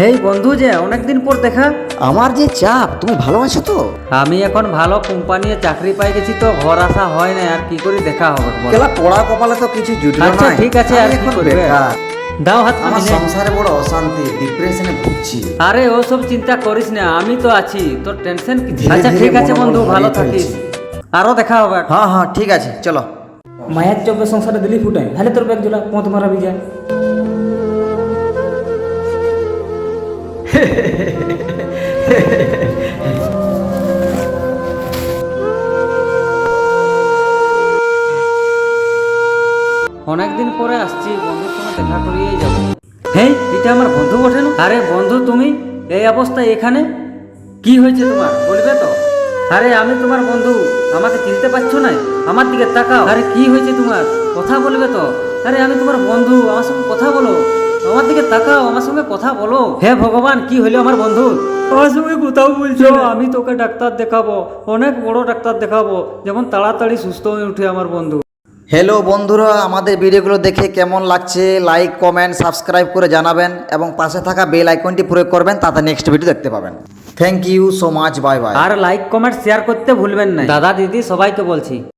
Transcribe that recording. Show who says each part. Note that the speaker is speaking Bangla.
Speaker 1: হেই বন্ধু, যে অনেকদিন পর দেখা।
Speaker 2: আমার যে চাপ, তুমি ভালো আছো তো?
Speaker 1: আমি এখন ভালো কোম্পানিতে চাকরি পাই গেছি, তো ঘর আসা হয় না। আর কি করে দেখা হবে বল?
Speaker 2: কেলা পড়া কপালে তো কিছু জুটলো না।
Speaker 1: আচ্ছা ঠিক আছে, আর কি
Speaker 2: এখন
Speaker 1: করবে?
Speaker 2: বেকার।
Speaker 1: দাও হাত
Speaker 2: আমার
Speaker 1: মিলে।
Speaker 2: সংসারে বড় অশান্তি, ডিপ্রেশনে ভুগছি।
Speaker 1: আরে ও সব চিন্তা করিস না, আমি তো আছি, তোর টেনশন কি?
Speaker 2: ধীরে
Speaker 1: আচ্ছা
Speaker 2: ধীরে
Speaker 1: ঠিক আছে
Speaker 2: মনোবল
Speaker 1: বন্ধু, ভালো
Speaker 2: হারিয়ে
Speaker 1: থাকিস।
Speaker 2: ফেলছি।
Speaker 1: আরো দেখা হবে।
Speaker 2: হ্যাঁ হ্যাঁ ঠিক আছে, চলো।
Speaker 3: মায়ের চোখে সংসারে দিলি ফুটাই, তাহলে তোর ব্যাগ জোলা পথ মারাবি যায়।
Speaker 1: অনেকদিন পরে আসছি, বন্ধুর সঙ্গে দেখা করিয়েই যাব। হেই, এটা আমার বন্ধু বটে না? আরে বন্ধু, তুমি এই অবস্থায় এখানে? কি হয়েছে তোমার, বলবে তো? আরে আমি তোমার বন্ধু, আমাকে চিনতে পারছো না? আমার দিকে তাকাও। আরে কি হয়েছে তোমার, কথা বলবে তো? আরে আমি তোমার বন্ধু, আমার সঙ্গে কথা বলো। আমার দিকে তাকাও, আমার সঙ্গে কথা বলো। হে ভগবান, কি হইলো আমার বন্ধু? আমার সঙ্গে কোথাও বলছো? আমি তোকে ডাক্তার দেখাবো, অনেক বড় ডাক্তার দেখাবো, যেমন তাড়াতাড়ি সুস্থ হয়ে উঠে আমার বন্ধু।
Speaker 2: হ্যালো বন্ধুরা, আমাদের ভিডিওগুলো দেখে কেমন লাগছে লাইক কমেন্ট সাবস্ক্রাইব করে জানাবেন এবং পাশে থাকা বেল আইকনটি প্রয়োগ করবেন, তাতে নেক্সট ভিডিও দেখতে পাবেন। Thank you so much, bye bye.
Speaker 1: আর লাইক কমেন্ট শেয়ার করতে ভুলবেন না। দাদা দিদি সবাইকে বলছি।